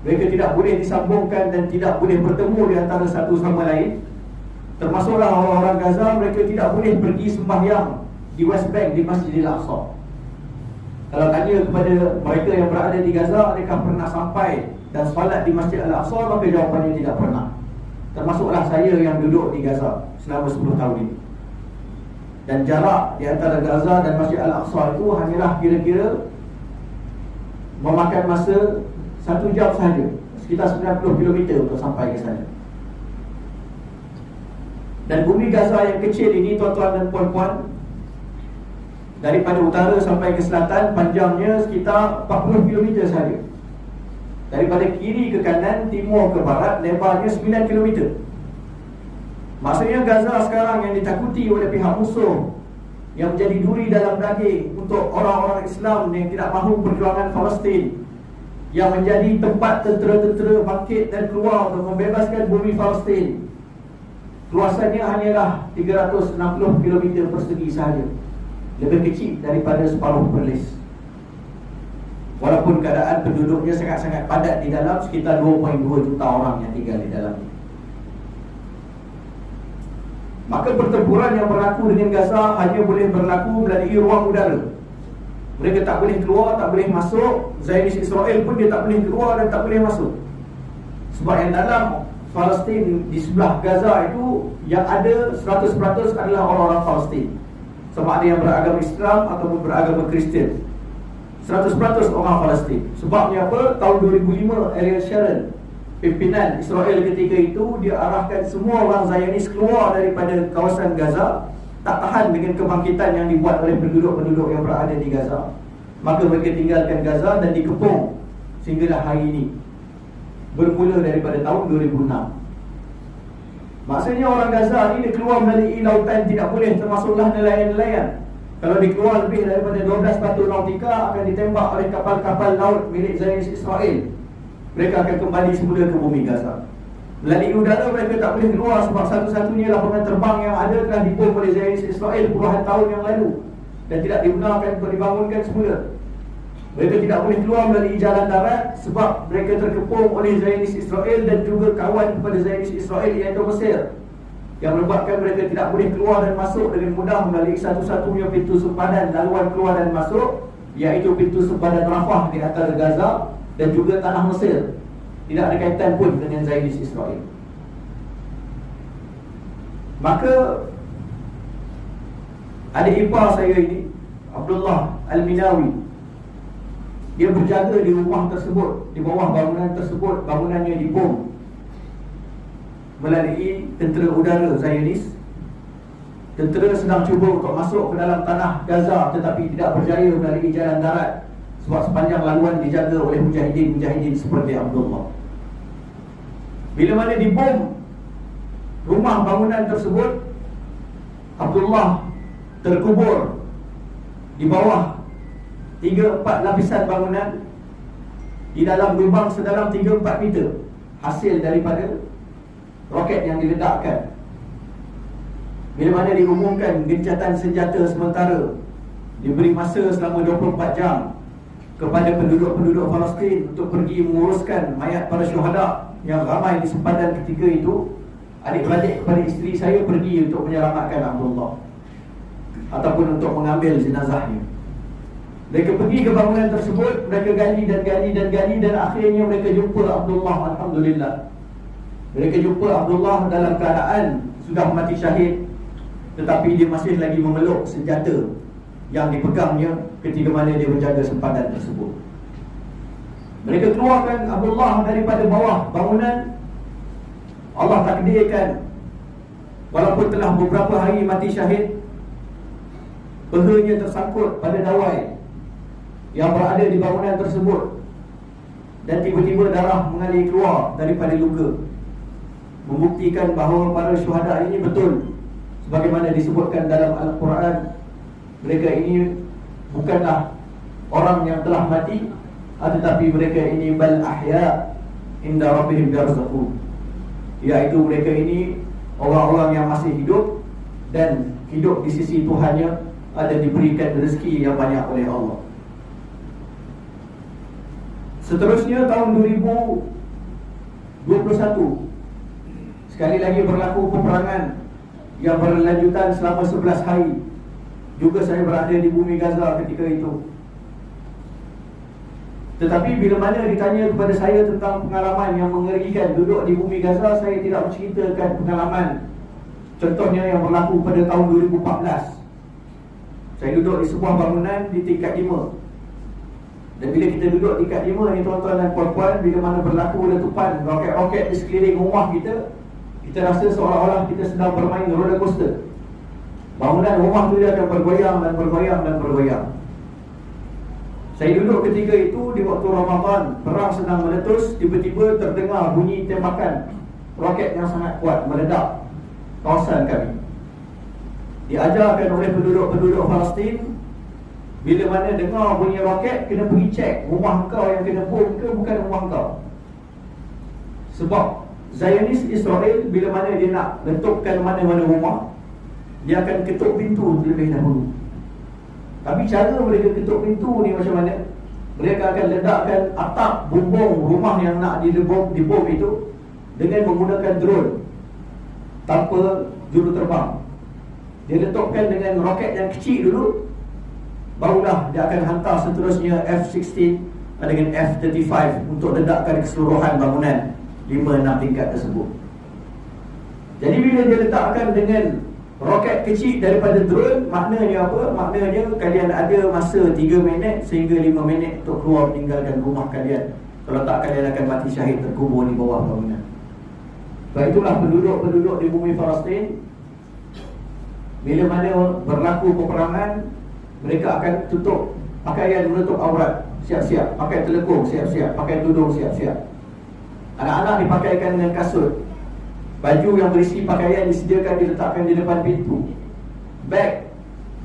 Mereka tidak boleh disambungkan dan tidak boleh bertemu di antara satu sama lain. Termasuklah orang-orang Gaza, mereka tidak boleh pergi sembahyang di West Bank, di Masjidil Aqsa. Kalau tanya kepada mereka yang berada di Gaza, adakah pernah sampai dan solat di Masjid Al-Aqsa, maka jawapannya tidak pernah. Termasuklah saya yang duduk di Gaza selama 10 tahun ini. Dan jarak di antara Gaza dan Masjid Al-Aqsa itu hanyalah kira-kira memakan masa 1 jam sahaja, sekitar 90 km untuk sampai ke sana. Dan bumi Gaza yang kecil ini, tuan-tuan dan puan-puan, daripada utara sampai ke selatan, panjangnya sekitar 40 km sahaja. Daripada kiri ke kanan, timur ke barat, lebarnya 9 km. Maksudnya Gaza sekarang yang ditakuti oleh pihak musuh, yang menjadi duri dalam daging untuk orang-orang Islam yang tidak mahu perjuangan Palestin, yang menjadi tempat tentera-tentera bangkit dan keluar untuk membebaskan bumi Palestin, luasannya hanyalah 360 km persegi sahaja, lebih kecil daripada separuh Perlis. Walaupun keadaan penduduknya sangat-sangat padat di dalam, sekitar 2.2 juta orang yang tinggal di dalam. Maka pertempuran yang berlaku dengan Gaza hanya boleh berlaku melalui ruang udara. Mereka tak boleh keluar, tak boleh masuk. Zionis Israel pun dia tak boleh keluar dan tak boleh masuk. Sebab yang dalam Palestin di sebelah Gaza itu, yang ada 100% adalah orang-orang Palestin, sama ada yang beragama Islam ataupun beragama Kristian. 100% orang Palestin. Sebabnya apa? Tahun 2005 Ariel Sharon, pimpinan Israel ketika itu, dia arahkan semua orang Zionis keluar daripada kawasan Gaza. Tak tahan dengan kebangkitan yang dibuat oleh penduduk-penduduk yang berada di Gaza, maka mereka tinggalkan Gaza dan dikepung sehinggalah hari ini, bermula daripada tahun 2006. Maksudnya orang Gaza ini dia keluar melalui lautan tidak boleh, termasuklah nelayan-nelayan. Kalau dikeluar lebih daripada 12 batu nautika, akan ditembak oleh kapal-kapal laut milik Zionis Israel. Mereka akan kembali semula ke bumi Gaza. Melalui udara mereka tak boleh keluar, sebab satu-satunya lapangan terbang yang ada telah dibom oleh Zionis Israel puluhan tahun yang lalu dan tidak digunakan untuk dibangunkan semula. Mereka tidak boleh keluar melalui jalan darat sebab mereka terkepung oleh Zionis Israel dan juga kawan kepada Zionis Israel, iaitu Mesir, yang menyebabkan mereka tidak boleh keluar dan masuk dengan mudah melalui satu-satunya pintu sempadan laluan keluar dan masuk, iaitu pintu sempadan Rafah di antara Gaza dan juga tanah Mesir. Tidak ada kaitan pun dengan Zionis Israel. Maka adik ipar saya ini, Abdullah Al-Minawi, dia berjaga di rumah tersebut, di bawah bangunan tersebut. Bangunannya dibom melalui tentera udara Zionis. Tentera sedang cuba untuk masuk ke dalam tanah Gaza, tetapi tidak berjaya melalui jalan darat, sebab sepanjang laluan dijaga oleh mujahidin-mujahidin seperti Abdullah. Bila mana dibom rumah bangunan tersebut, Abdullah terkubur di bawah 3-4 lapisan bangunan di dalam lubang sedalam 3-4 meter, hasil daripada roket yang diledakkan. Bila mana diumumkan gencatan senjata sementara, diberi masa selama 24 jam kepada penduduk-penduduk Palestin untuk pergi menguruskan mayat para syuhada yang ramai di sempadan ketika itu. Adik-beradik kepada isteri saya pergi untuk menyelamatkan Abdullah ataupun untuk mengambil jenazahnya. Mereka pergi ke bangunan tersebut, mereka gali dan gali dan gali, dan akhirnya mereka jumpa Abdullah. Alhamdulillah, mereka jumpa Abdullah dalam keadaan sudah mati syahid, tetapi dia masih lagi memeluk senjata yang dipegangnya ketika mana dia menjaga sempadan tersebut. Mereka keluarkan Abdullah daripada bawah bangunan. Allah takdirkan, walaupun telah beberapa hari mati syahid, pehanya tersangkut pada dawai yang berada di bangunan tersebut, dan tiba-tiba darah mengalir keluar daripada luka, membuktikan bahawa para syuhada ini betul sebagaimana disebutkan dalam Al-Quran. Mereka ini bukanlah orang yang telah mati, tetapi mereka ini bal ahya inda rabbihim yarzaqun, iaitu mereka ini orang-orang yang masih hidup dan hidup di sisi Tuhannya, ada diberikan rezeki yang banyak oleh Allah. Seterusnya tahun 2021, sekali lagi berlaku peperangan yang berlanjutan selama 11 hari. Juga saya berada di bumi Gaza ketika itu. Tetapi bila mana ditanya kepada saya tentang pengalaman yang mengerikan duduk di bumi Gaza, saya tidak menceritakan pengalaman. Contohnya yang berlaku pada tahun 2014. Saya duduk di sebuah bangunan di tingkat 5. Dan bila kita duduk tingkat 5 ni tuan-tuan dan puan-puan, bila mana berlaku letupan roket-roket di sekeliling rumah kita, kita rasa seolah-olah kita sedang bermain roller coaster. Bangunan rumah tu dia akan bergoyang dan bergoyang dan bergoyang. Saya duduk ketika itu di waktu Ramadan, perang sedang meletus, tiba-tiba terdengar bunyi tembakan roket yang sangat kuat meledak kawasan kami. Diajarkan oleh penduduk-penduduk Palestin, bila mana dengar bunyi roket, kena pergi cek rumah kau yang kena bom ke bukan rumah kau. Sebab Zionis Israel, bila mana dia nak letupkan mana-mana rumah, dia akan ketuk pintu terlebih dahulu. Tapi cara mereka ketuk pintu ni macam mana? Mereka akan ledakkan atap bumbung rumah yang nak dibom itu dengan menggunakan drone tanpa juru terbang. Dia letupkan dengan roket yang kecil dulu, barulah dia akan hantar seterusnya F-16 dengan F-35 untuk ledakkan keseluruhan bangunan 5-6 tingkat tersebut. Jadi bila dia letakkan dengan roket kecil daripada drone, maknanya apa? Maknanya kalian ada masa 3 minit sehingga 5 minit untuk keluar meninggalkan rumah kalian. Kalau tak, kalian akan mati syahid terkubur di bawah bangunan. Sebab itulah penduduk-penduduk di bumi Palestin, bila mana berlaku peperangan, mereka akan tutup pakaian menutup aurat, siap-siap. Pakai telekung, siap-siap. Pakai tudung, siap-siap. Anak-anak dipakaikan dengan kasut. Baju yang berisi pakaian disediakan, diletakkan di depan pintu. Beg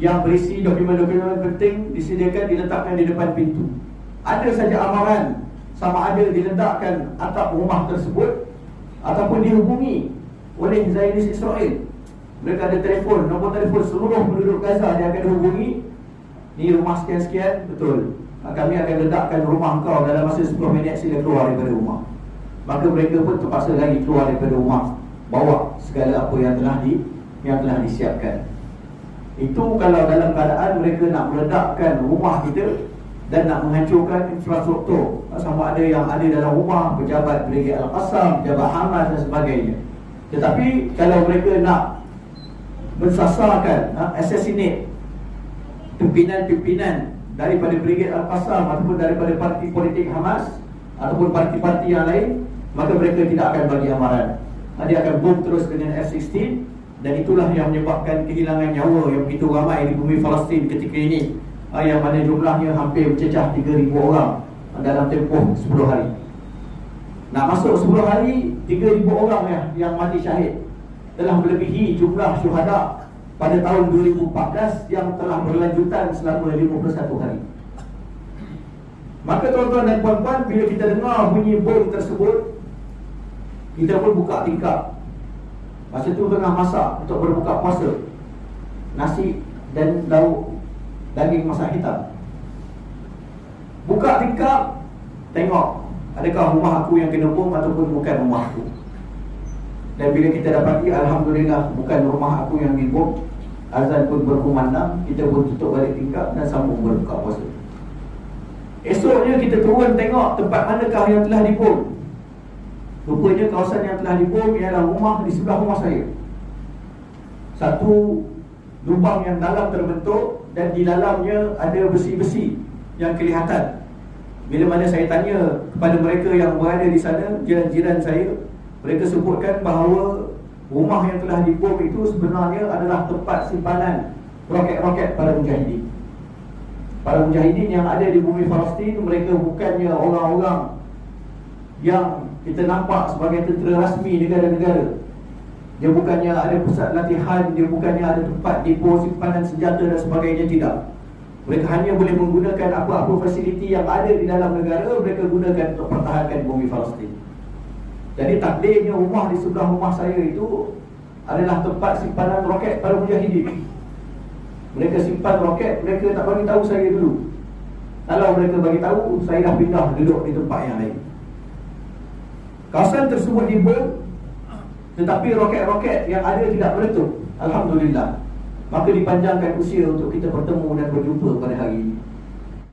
yang berisi dokumen-dokumen penting disediakan, diletakkan di depan pintu. Ada saja amaran, sama ada diledakkan atap rumah tersebut ataupun dihubungi oleh Zionis Israel. Mereka ada telefon, nombor telefon seluruh penduduk Gaza dia akan hubungi. Ni rumah sekian-sekian, betul, kami akan ledakkan rumah kau dalam masa 10 minit, sila keluar daripada rumah. Maka mereka pun terpaksa lagi keluar daripada rumah, bawa segala apa yang telah disiapkan. Itu kalau dalam keadaan mereka nak meledakkan rumah kita dan nak menghancurkan infrastruktur, sama ada yang ada dalam rumah, pejabat Brigade Al-Qassam, pejabat Hamas dan sebagainya. Tetapi kalau mereka nak mensasarkan, assassinate pimpinan-pimpinan daripada Brigade Al-Qassam ataupun daripada parti politik Hamas ataupun parti-parti yang lain, maka mereka tidak akan bagi amaran. Dia akan bom terus dengan F-16. Dan itulah yang menyebabkan kehilangan nyawa yang begitu ramai di bumi Palestin ketika ini, yang mana jumlahnya hampir mencecah 3,000 orang dalam tempoh 10 hari. Nak masuk 10 hari, 3,000 orang yang mati syahid, telah melebihi jumlah syuhada pada tahun 2014 yang telah berlanjutan selama 51 hari. Maka tuan-tuan dan puan-puan, bila kita dengar bunyi bom tersebut, kita pun buka tingkap. Masa tu tengah masak untuk berbuka puasa, nasi dan lauk daging masak hitam. Buka tingkap, tengok adakah rumah aku yang kena bom ataupun bukan rumah aku. Dan bila kita dapati alhamdulillah bukan rumah aku yang dibom, azan pun berkumandang, kita pun tutup balik tingkap dan sambung berbuka puasa. Esoknya kita turun tengok tempat manakah yang telah dibom. Rupanya kawasan yang telah dibom ialah rumah di sebelah rumah saya. Satu lubang yang dalam terbentuk dan di dalamnya ada besi-besi yang kelihatan. Bila mana saya tanya kepada mereka yang berada di sana, jiran-jiran saya, mereka sebutkan bahawa rumah yang telah dibom itu sebenarnya adalah tempat simpanan roket-roket para mujahidin. Para mujahidin yang ada di bumi Palestin, mereka bukannya orang-orang yang kita nampak sebagai tentera rasmi negara-negara. Dia bukannya ada pusat latihan, dia bukannya ada tempat depo simpanan senjata dan sebagainya, tidak. Mereka hanya boleh menggunakan apa-apa fasiliti yang ada di dalam negara, mereka gunakan untuk pertahankan bumi Palestin. Jadi takdirnya rumah di sebelah rumah saya itu adalah tempat simpanan roket para mujahidin. Mereka simpan roket, mereka tak bagi tahu saya dulu. Kalau mereka bagi tahu, saya dah pindah duduk di tempat yang lain. Kawasan tersebut dibom, tetapi roket-roket yang ada tidak meletup. Alhamdulillah. Maka dipanjangkan usia untuk kita bertemu dan berjumpa pada hari ini.